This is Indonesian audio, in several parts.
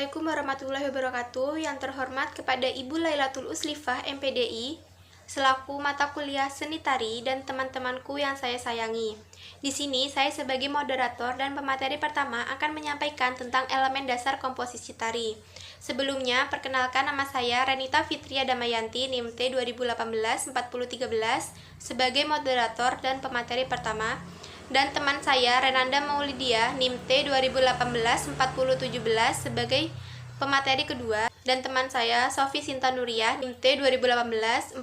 Assalamualaikum warahmatullahi wabarakatuh. Yang terhormat kepada Ibu Lailatul Uslifah MPDI, selaku mata kuliah seni tari dan teman-temanku yang saya sayangi. Di sini saya sebagai moderator dan pemateri pertama akan menyampaikan tentang elemen dasar komposisi tari. Sebelumnya, perkenalkan nama saya Renita Fitria Damayanti, NIM T 2018-4013, sebagai moderator dan pemateri pertama, dan teman saya Renanda Maulidia, NIM T 2018-4017, sebagai pemateri kedua, dan teman saya Sofi Sintanuriah, NIM T 2018-4020.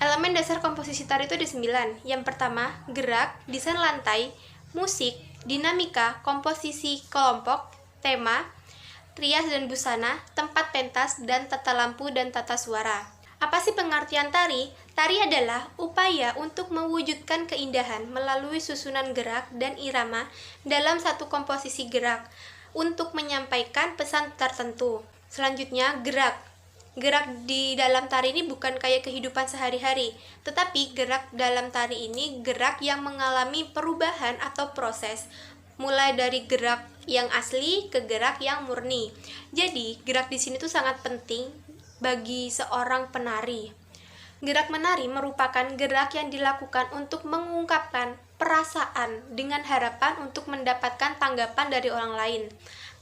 Elemen dasar komposisi tari itu ada 9. Yang pertama, gerak, desain lantai, musik, dinamika, komposisi kelompok, tema, rias dan busana, tempat pentas, dan tata lampu dan tata suara. Apa sih pengertian tari? Tari adalah upaya untuk mewujudkan keindahan melalui susunan gerak dan irama dalam satu komposisi gerak untuk menyampaikan pesan tertentu. Selanjutnya, gerak. Gerak di dalam tari ini bukan kayak kehidupan sehari-hari, tetapi gerak dalam tari ini gerak yang mengalami perubahan atau proses, mulai dari gerak yang asli ke gerak yang murni. Jadi, gerak di sini tuh sangat penting bagi seorang penari. Gerak menari merupakan gerak yang dilakukan untuk mengungkapkan perasaan dengan harapan untuk mendapatkan tanggapan dari orang lain.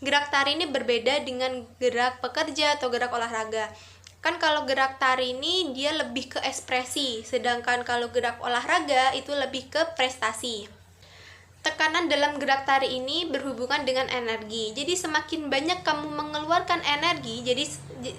Gerak tari ini berbeda dengan gerak pekerja atau gerak olahraga. Kan kalau gerak tari ini dia lebih ke ekspresi, sedangkan kalau gerak olahraga itu lebih ke prestasi. Tekanan dalam gerak tari ini berhubungan dengan energi. Jadi semakin banyak kamu mengeluarkan energi, jadi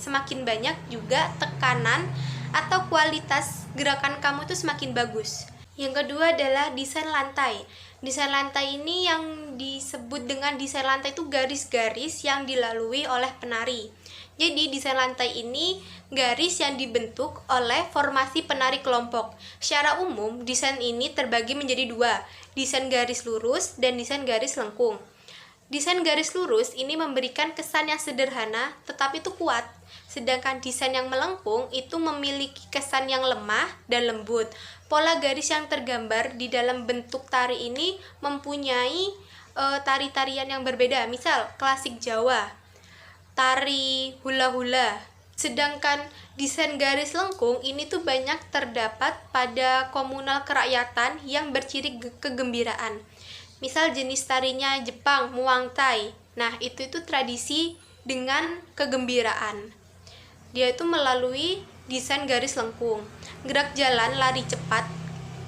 semakin banyak juga tekanan atau kualitas gerakan kamu itu semakin bagus. Yang kedua adalah desain lantai. Desain lantai ini yang disebut dengan desain lantai itu garis-garis yang dilalui oleh penari. Jadi desain lantai ini garis yang dibentuk oleh formasi penari kelompok. Secara umum, desain ini terbagi menjadi dua, desain garis lurus dan desain garis lengkung. Desain garis lurus ini memberikan kesan yang sederhana tetapi itu kuat, sedangkan desain yang melengkung itu memiliki kesan yang lemah dan lembut. Pola garis yang tergambar di dalam bentuk tari ini mempunyai tari-tarian yang berbeda, misal klasik Jawa, tari hula-hula. Sedangkan desain garis lengkung ini tuh banyak terdapat pada komunal kerakyatan yang berciri kegembiraan. Misal jenis tarinya Jepang, Muang Thai. Nah, itu tradisi dengan kegembiraan. Dia itu melalui desain garis lengkung. Gerak jalan lari cepat,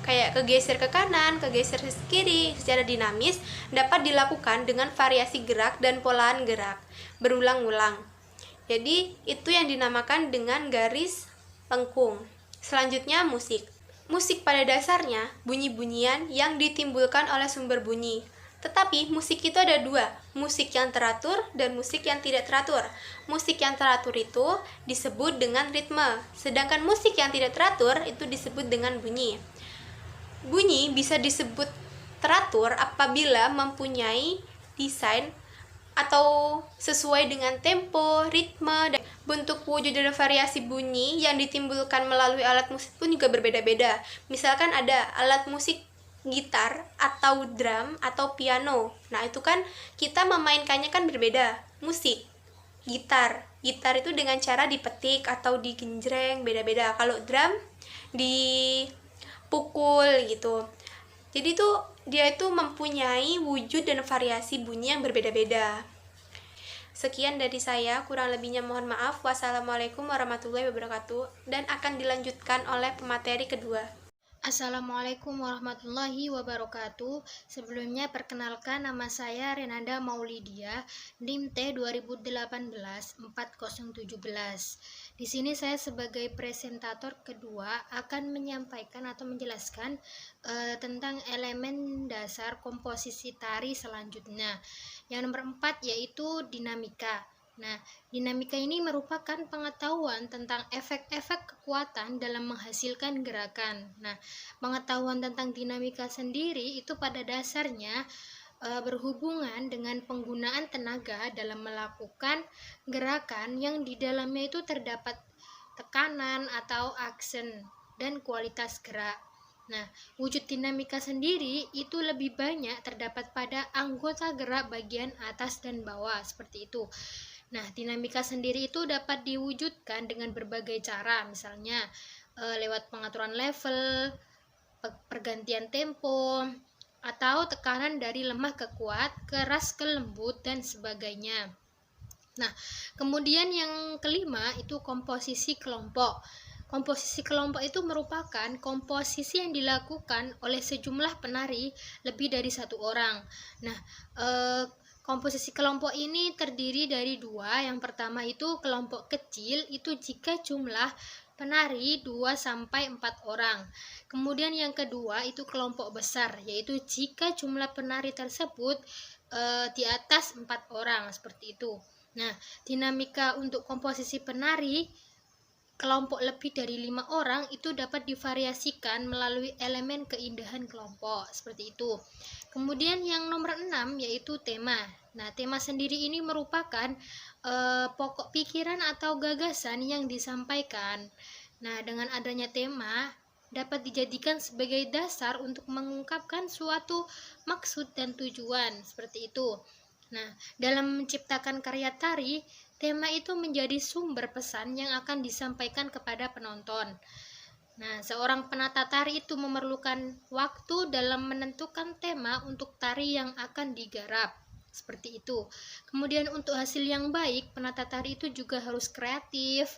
kayak kegeser ke kanan, kegeser ke kiri secara dinamis, dapat dilakukan dengan variasi gerak dan polaan gerak berulang-ulang. Jadi itu yang dinamakan dengan garis lengkung. Selanjutnya musik. Musik pada dasarnya bunyi-bunyian yang ditimbulkan oleh sumber bunyi. Tetapi musik itu ada dua, musik yang teratur dan musik yang tidak teratur. Musik yang teratur itu disebut dengan ritme, sedangkan musik yang tidak teratur itu disebut dengan bunyi. Bunyi bisa disebut teratur apabila mempunyai desain atau sesuai dengan tempo, ritme, dan bentuk wujud dan variasi bunyi yang ditimbulkan melalui alat musik pun juga berbeda-beda. Misalkan ada alat musik gitar atau drum atau piano. Nah, itu kan kita memainkannya kan berbeda. Musik, gitar itu dengan cara dipetik atau digenjreng, beda-beda. Kalau drum dipukul gitu. Jadi dia itu mempunyai wujud dan variasi bunyi yang berbeda-beda. Sekian dari saya, kurang lebihnya mohon maaf. Wassalamualaikum warahmatullahi wabarakatuh, dan akan dilanjutkan oleh pemateri kedua. Assalamualaikum warahmatullahi wabarakatuh. Sebelumnya perkenalkan, nama saya Renanda Maulidia, NIM T 2018-4017. Di sini saya sebagai presentator kedua akan menyampaikan atau menjelaskan tentang elemen dasar komposisi tari selanjutnya. Yang nomor 4 yaitu dinamika. Nah, dinamika ini merupakan pengetahuan tentang efek-efek kekuatan dalam menghasilkan gerakan. Nah, pengetahuan tentang dinamika sendiri itu pada dasarnya berhubungan dengan penggunaan tenaga dalam melakukan gerakan yang di dalamnya itu terdapat tekanan atau aksen dan kualitas gerak. Nah, wujud dinamika sendiri itu lebih banyak terdapat pada anggota gerak bagian atas dan bawah, seperti itu. Nah, dinamika sendiri itu dapat diwujudkan dengan berbagai cara, misalnya lewat pengaturan level, pergantian tempo, atau tekanan dari lemah ke kuat, keras ke lembut, dan sebagainya. Nah, kemudian yang kelima itu komposisi kelompok. Komposisi kelompok itu merupakan komposisi yang dilakukan oleh sejumlah penari lebih dari satu orang. Nah, komposisi kelompok ini terdiri dari dua. Yang pertama itu kelompok kecil, itu jika jumlah penari 2 sampai 4 orang. Kemudian yang kedua itu kelompok besar, yaitu jika jumlah penari tersebut di atas 4 orang, seperti itu. Nah, dinamika untuk komposisi penari kelompok lebih dari 5 orang itu dapat divariasikan melalui elemen keindahan kelompok, seperti itu. Kemudian yang nomor 6 yaitu tema. Nah, tema sendiri ini merupakan pokok pikiran atau gagasan yang disampaikan. Nah, dengan adanya tema dapat dijadikan sebagai dasar untuk mengungkapkan suatu maksud dan tujuan, seperti itu. Nah, dalam menciptakan karya tari, tema itu menjadi sumber pesan yang akan disampaikan kepada penonton. Nah, seorang penata tari itu memerlukan waktu dalam menentukan tema untuk tari yang akan digarap. Seperti itu. Kemudian untuk hasil yang baik, penata tari itu juga harus kreatif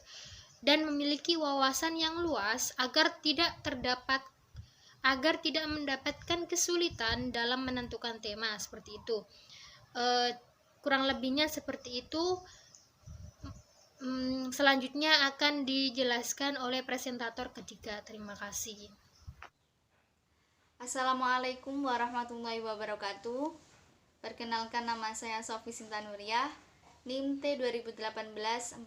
dan memiliki wawasan yang luas agar tidak mendapatkan kesulitan dalam menentukan tema, seperti itu. Kurang lebihnya seperti itu. Selanjutnya akan dijelaskan oleh presentator ketiga. Terima kasih. Assalamualaikum warahmatullahi wabarakatuh. Perkenalkan, nama saya Sofi Sintanuriah, NIM T 2018-4020.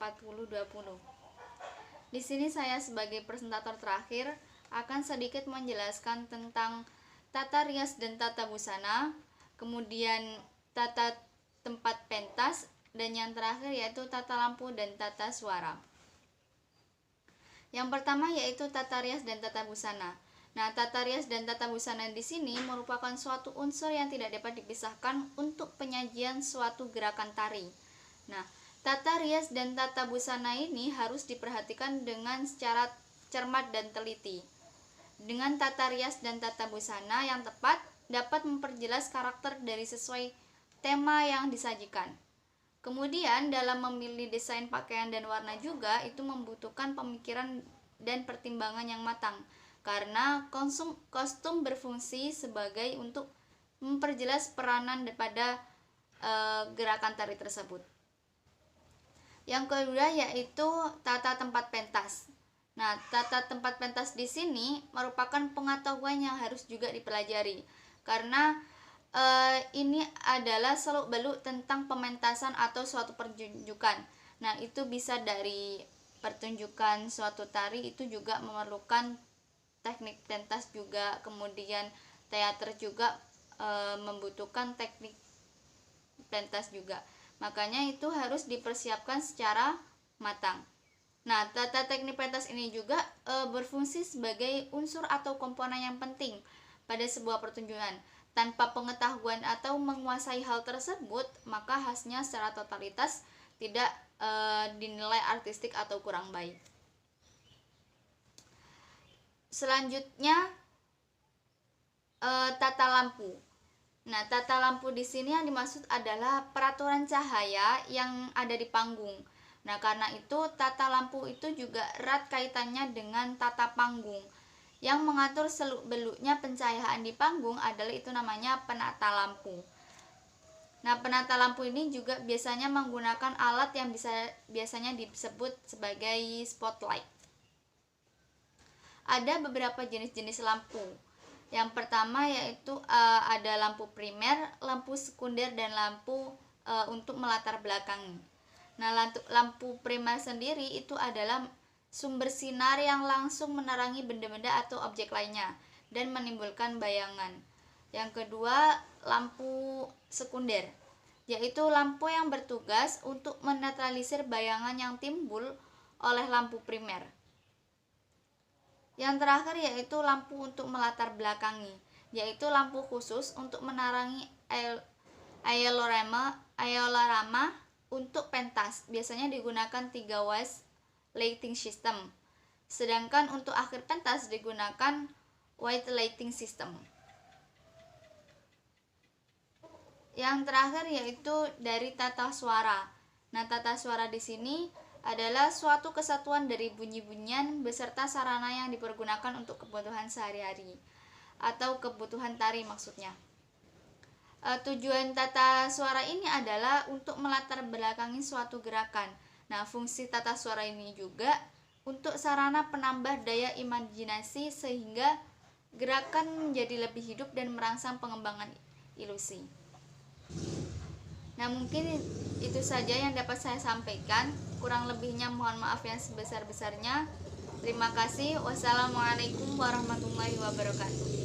Di sini saya sebagai presentator terakhir akan sedikit menjelaskan tentang tata rias dan tata busana, kemudian tata tempat pentas, dan yang terakhir yaitu tata lampu dan tata suara. Yang pertama yaitu tata rias dan tata busana. Nah, tata rias dan tata busana di sini merupakan suatu unsur yang tidak dapat dipisahkan untuk penyajian suatu gerakan tari. Nah, tata rias dan tata busana ini harus diperhatikan dengan secara cermat dan teliti. Dengan tata rias dan tata busana yang tepat dapat memperjelas karakter dari sesuai tema yang disajikan. Kemudian dalam memilih desain pakaian dan warna juga itu membutuhkan pemikiran dan pertimbangan yang matang, karena kostum berfungsi sebagai untuk memperjelas peranan pada gerakan tari tersebut. Yang kedua yaitu tata tempat pentas. Nah, tata tempat pentas di sini merupakan pengetahuan yang harus juga dipelajari, karena ini adalah seluk-beluk tentang pementasan atau suatu pertunjukan. Nah, itu bisa dari pertunjukan suatu tari, itu juga memerlukan teknik pentas juga, kemudian teater juga membutuhkan teknik pentas juga. Makanya itu harus dipersiapkan secara matang. Nah, tata teknik pentas ini juga berfungsi sebagai unsur atau komponen yang penting pada sebuah pertunjukan. Tanpa pengetahuan atau menguasai hal tersebut, maka hasilnya secara totalitas tidak dinilai artistik atau kurang baik. Selanjutnya tata lampu. Nah, tata lampu di sini yang dimaksud adalah peraturan cahaya yang ada di panggung. Nah, karena itu tata lampu itu juga erat kaitannya dengan tata panggung. Yang mengatur seluk-beluknya pencahayaan di panggung adalah itu namanya penata lampu. Nah, penata lampu ini juga biasanya menggunakan alat yang biasanya disebut sebagai spotlight. Ada beberapa jenis-jenis lampu. Yang pertama yaitu ada lampu primer, lampu sekunder, dan lampu untuk melatar belakangi. Nah, lampu primer sendiri itu adalah sumber sinar yang langsung menerangi benda-benda atau objek lainnya dan menimbulkan bayangan. Yang kedua, lampu sekunder, yaitu lampu yang bertugas untuk menetralisir bayangan yang timbul oleh lampu primer. Yang terakhir yaitu lampu untuk melatar belakangi, yaitu lampu khusus untuk menerangi aeolorama untuk pentas. Biasanya digunakan 3 watt lighting system. Sedangkan untuk akhir pentas digunakan white lighting system. Yang terakhir yaitu dari tata suara. Nah, tata suara di sini adalah suatu kesatuan dari bunyi-bunyian beserta sarana yang dipergunakan untuk kebutuhan sehari-hari atau kebutuhan tari maksudnya. Tujuan tata suara ini adalah untuk melatar belakangi suatu gerakan. Nah, fungsi tata suara ini juga untuk sarana penambah daya imajinasi sehingga gerakan menjadi lebih hidup dan merangsang pengembangan ilusi. Nah, mungkin itu saja yang dapat saya sampaikan. Kurang lebihnya mohon maaf yang sebesar-besarnya. Terima kasih. Wassalamualaikum warahmatullahi wabarakatuh.